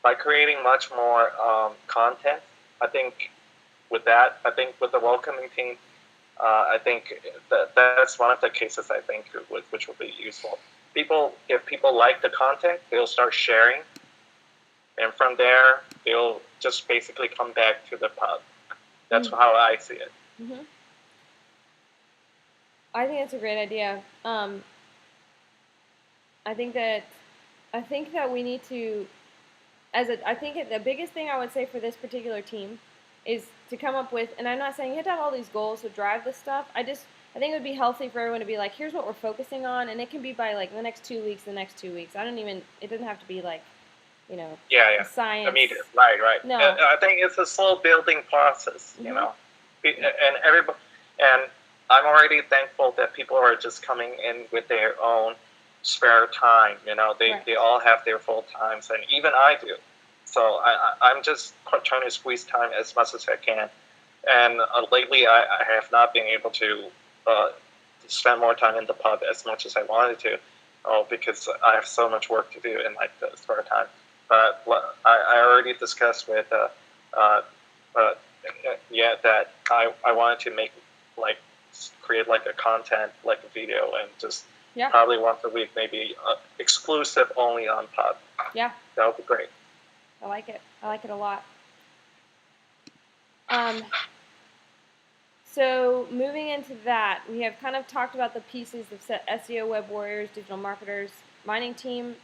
by creating much more content. I think with the welcoming team, I think that's one of the cases I think which will be useful. If people like the content, they'll start sharing, and from there they'll just basically come back to the pub. That's how I see it. Mm-hmm. I think that's a great idea. I think that we need to, I think the biggest thing I would say for this particular team is to come up with, and I'm not saying you have to have all these goals to drive this stuff. I think it would be healthy for everyone to be like, here's what we're focusing on, and it can be by like the next 2 weeks. It doesn't have to be like, science. Immediate, right. No. I think it's a slow building process, mm-hmm. you know, and everybody, and I'm already thankful that people are just coming in with their own spare time. You know, they all have their full times, and even I do. So I'm just trying to squeeze time as much as I can. And lately, I have not been able to spend more time in the pub as much as I wanted to, because I have so much work to do in like the spare time. But I already discussed with that I wanted to create like a content, like a video, and just probably once a week, maybe exclusive only on pub. Yeah, that would be great. I like it. I like it a lot. So moving into that, we have kind of talked about the pieces of SEO, web warriors, digital marketers. Mining team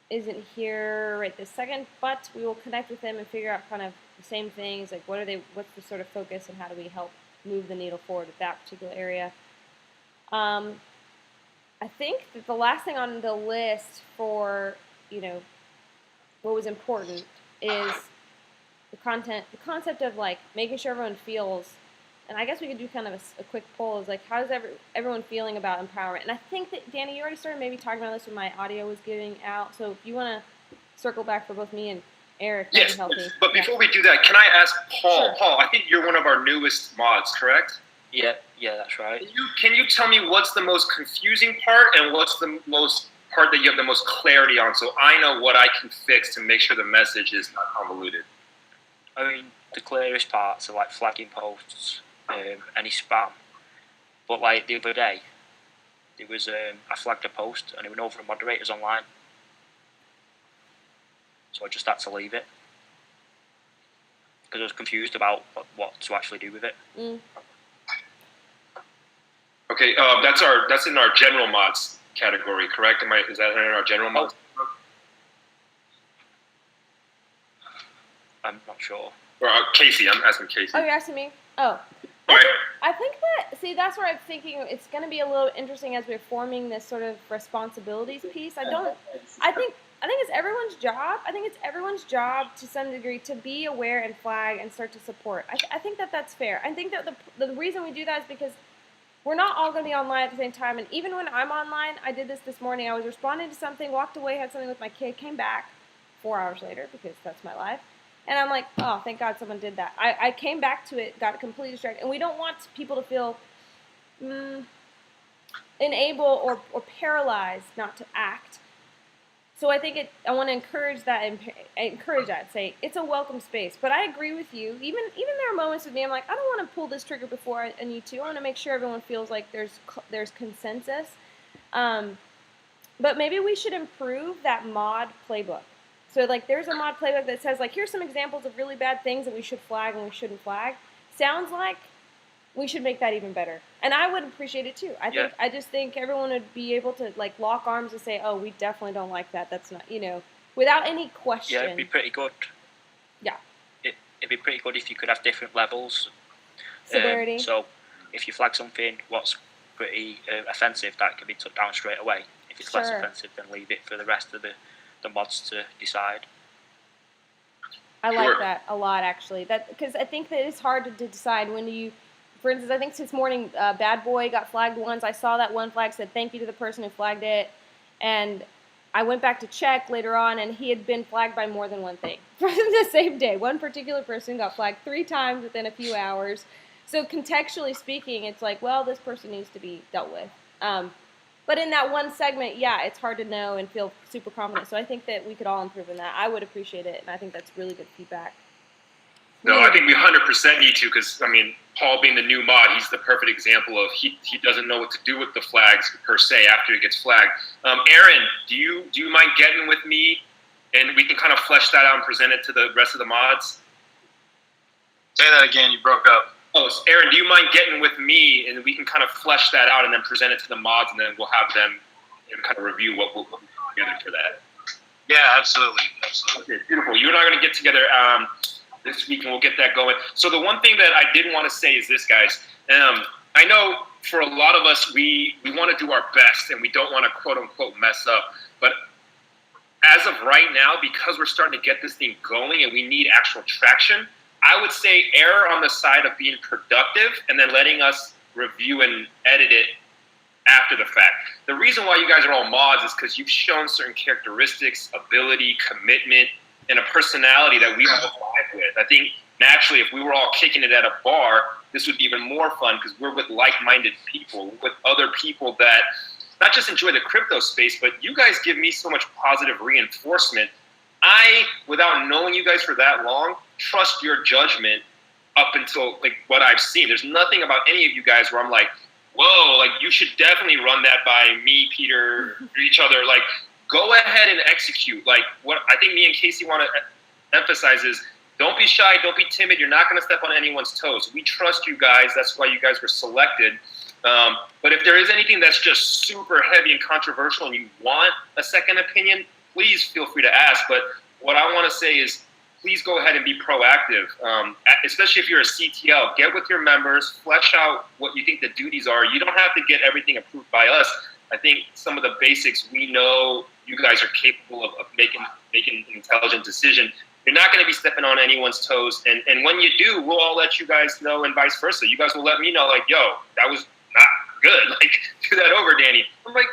isn't here right this second, but we will connect with them and figure out kind of the same things, like what's the sort of focus and how do we help move the needle forward with that particular area. I think that the last thing on the list for, what was important is the concept of like making sure everyone feels, and I guess we could do kind of a quick poll is like, how's everyone feeling about empowerment? And I think that, Danny, you already started maybe talking about this when my audio was getting out, so if you want to circle back for both me and Eric, yes, but before we do that, can I ask Paul? Sure. Paul, I think you're one of our newest mods, correct? Yeah, that's right. Can you tell me what's the most confusing part and what's the most part that you have the most clarity on, so I know what I can fix to make sure the message is not convoluted? I mean, the clearest parts are like flagging posts, any spam. But like the other day, there was I flagged a post and it went over to moderators online, so I just had to leave it because I was confused about what to actually do with it. Okay, that's in our general mods category, correct? Is that in our general mods? I'm not sure. Or Casey, I'm asking Casey. Oh, you're asking me? Oh. Right. I think that's where I'm thinking it's going to be a little interesting as we're forming this sort of responsibilities piece. I think it's everyone's job. I think it's everyone's job to some degree to be aware and flag and start to support. I think that's fair. I think that the reason we do that is because we're not all going to be online at the same time. And even when I'm online, I did this morning. I was responding to something, walked away, had something with my kid, came back 4 hours later because that's my life. And I'm like, oh, thank God someone did that. I came back to it, got completely distracted. And we don't want people to feel unable or paralyzed not to act. So I think I want to encourage that, say it's a welcome space. But I agree with you. Even there are moments with me, I'm like, I don't want to pull this trigger before I need to. I want to make sure everyone feels like there's consensus. But maybe we should improve that mod playbook. So like there's a mod playbook that says like, here's some examples of really bad things that we should flag and we shouldn't flag. Sounds like we should make that even better. And I would appreciate it too. I just think everyone would be able to like lock arms and say, oh, we definitely don't like that. That's not, without any question. Yeah, it'd be pretty good. Yeah. It'd be pretty good if you could have different levels. Severity. So if you flag something what's pretty offensive, that can be took down straight away. If it's less offensive, then leave it for the rest of the mods to decide. I like that a lot, actually. Because I think that it's hard to decide when you. For instance, I think this morning, Bad Boy got flagged once. I saw that one flag said thank you to the person who flagged it, and I went back to check later on, and he had been flagged by more than one thing from the same day. One particular person got flagged 3 times within a few hours. So contextually speaking, it's like, well, this person needs to be dealt with. But But in that one segment, yeah, it's hard to know and feel super confident. So I think that we could all improve in that. I would appreciate it, and I think that's really good feedback. No, I think we 100% need to, because, I mean, Paul being the new mod, he's the perfect example of he doesn't know what to do with the flags per se after it gets flagged. Aaron, do you mind getting with me, and we can kind of flesh that out and present it to the rest of the mods? Say that again, you broke up. Oh, so Aaron, do you mind getting with me, and we can kind of flesh that out and then present it to the mods, and then we'll have them kind of review what we'll put together for that. Yeah, absolutely. Okay, beautiful. You and I are going to get together this week, and we'll get that going. So the one thing that I did want to say is this, guys. I know for a lot of us, we want to do our best, and we don't want to quote-unquote mess up. But as of right now, because we're starting to get this thing going and we need actual traction, I would say err on the side of being productive and then letting us review and edit it after the fact. The reason why you guys are all mods is because you've shown certain characteristics, ability, commitment, and a personality that we all vibe with. I think naturally, if we were all kicking it at a bar, this would be even more fun because we're with like-minded people, with other people that not just enjoy the crypto space, but you guys give me so much positive reinforcement. I, without knowing you guys for that long, trust your judgment up until like what I've seen. There's nothing about any of you guys where I'm like, whoa, like you should definitely run that by me, Peter, or each other. Like, go ahead and execute. Like, what I think me and Casey want to emphasize is don't be shy, don't be timid. You're not going to step on anyone's toes. We trust you guys. That's why you guys were selected. But if there is anything that's just super heavy and controversial and you want a second opinion, please feel free to ask. But what I want to say is please go ahead and be proactive, especially if you're a CTL. Get with your members, flesh out what you think the duties are. You don't have to get everything approved by us. I think some of the basics we know you guys are capable of making an intelligent decision. You're not going to be stepping on anyone's toes. And when you do, we'll all let you guys know and vice versa. You guys will let me know, like, yo, that was not good. Like, do that over, Danny. I'm like,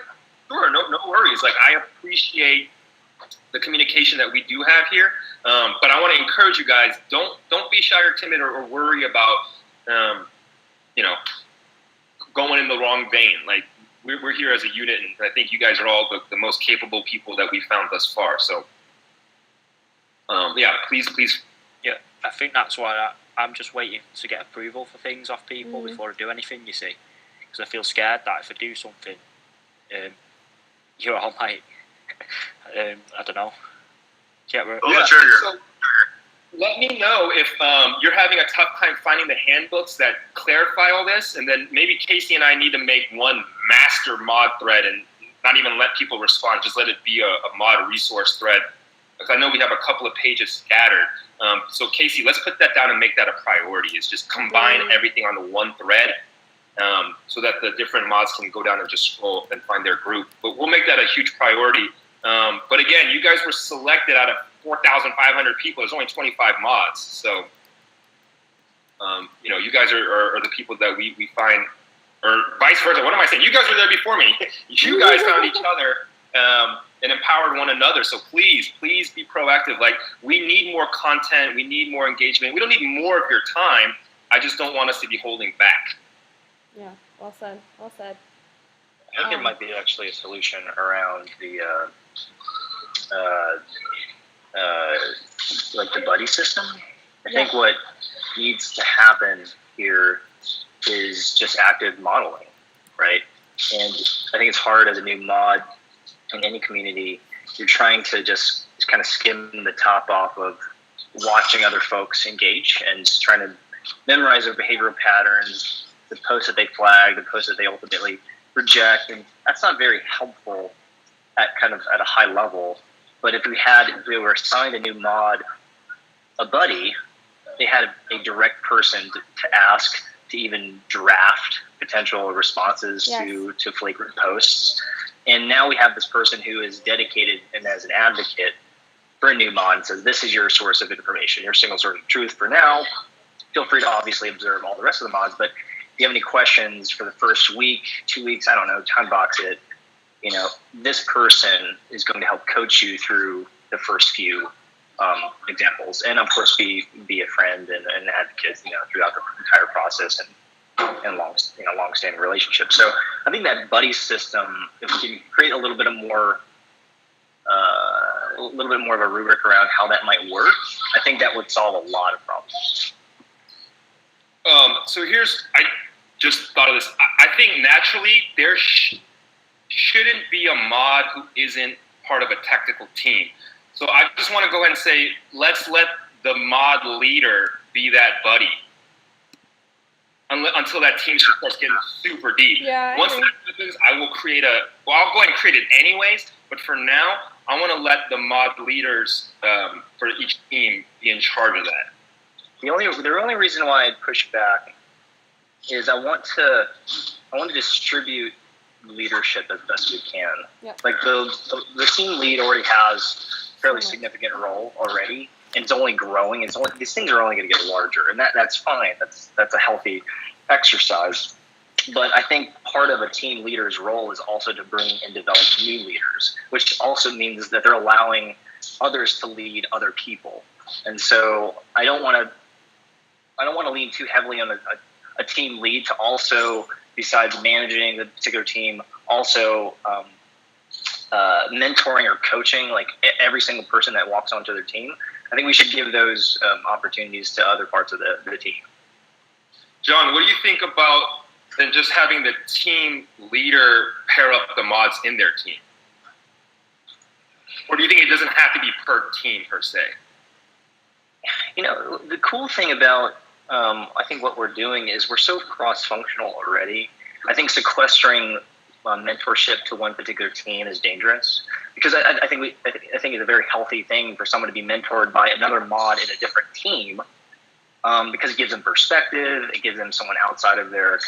sure, no worries. Like, I appreciate the communication that we do have here. But I want to encourage you guys, don't be shy or timid or worry about, going in the wrong vein. Like, we're here as a unit, and I think you guys are all the most capable people that we've found thus far. So, please. Yeah, I think that's why I'm just waiting to get approval for things off people before I do anything, you see. Because I feel scared that if I do something, you're all like, I don't know. So let me know if you're having a tough time finding the handbooks that clarify all this, and then maybe Casey and I need to make one master mod thread and not even let people respond, just let it be a mod resource thread. Because I know we have a couple of pages scattered. So Casey, let's put that down and make that a priority, is just combine everything on the one thread so that the different mods can go down and just scroll and find their group. But we'll make that a huge priority. But again, you guys were selected out of 4,500 people. There's only 25 mods. So, you guys are the people that we find, or vice versa. What am I saying? You guys were there before me. You guys found each other and empowered one another. So please be proactive. Like, we need more content. We need more engagement. We don't need more of your time. I just don't want us to be holding back. Yeah, well said. Well said. I think there might be actually a solution around the like the buddy system. I think what needs to happen here is just active modeling, right? And I think it's hard as a new mod in any community. You're trying to just kind of skim the top off of watching other folks engage and just trying to memorize their behavioral patterns, the posts that they flag, the posts that they ultimately reject, and that's not very helpful at a high level. But if we were assigned a new mod, a buddy, they had a direct person to ask to even draft potential responses to flagrant posts. And now we have this person who is dedicated and as an advocate for a new mod and says, this is your source of information, your single source of truth for now. Feel free to obviously observe all the rest of the mods, but if you have any questions for the first week, 2 weeks, I don't know, time box it. This person is going to help coach you through the first few examples, and of course, be a friend and an advocate, throughout the entire process and long-standing relationship. So I think that buddy system, if we can create a little bit more of a rubric around how that might work, I think that would solve a lot of problems. So I just thought of this. I think naturally there shouldn't be a mod who isn't part of a technical team. So I just want to go ahead and say, let's let the mod leader be that buddy until that team starts getting super deep. Yeah, Once that happens, I'll go ahead and create it anyways, but for now, I want to let the mod leaders for each team be in charge of that. The only reason why I'd push back is I want to distribute leadership as best we can. Yep. Like the team lead already has a fairly significant role already, and it's only growing. These things are only going to get larger, and that's fine. That's a healthy exercise. But I think part of a team leader's role is also to bring and develop new leaders, which also means that they're allowing others to lead other people. And so I don't want to lean too heavily on a team lead to also, besides managing the particular team, also mentoring or coaching like every single person that walks onto their team. I think we should give those opportunities to other parts of the team. John, what do you think about then just having the team leader pair up the mods in their team? Or do you think it doesn't have to be per team per se? The cool thing about I think what we're doing is we're so cross-functional already. I think sequestering mentorship to one particular team is dangerous because I think it's a very healthy thing for someone to be mentored by another mod in a different team because it gives them perspective. It gives them someone outside of their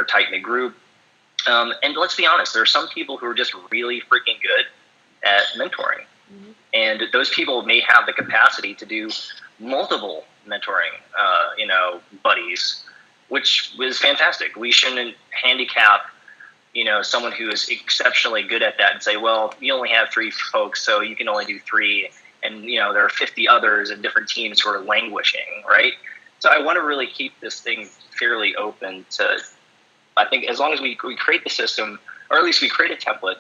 tight-knit group. And let's be honest, there are some people who are just really freaking good at mentoring. Mm-hmm. And those people may have the capacity to do multiple mentoring, buddies, which is fantastic. We shouldn't handicap, someone who is exceptionally good at that and say, well, you only have 3 folks, so you can only do 3. And, there are 50 others in different teams sort of languishing, right? So I want to really keep this thing fairly open to, I think as long as we create the system, or at least we create a template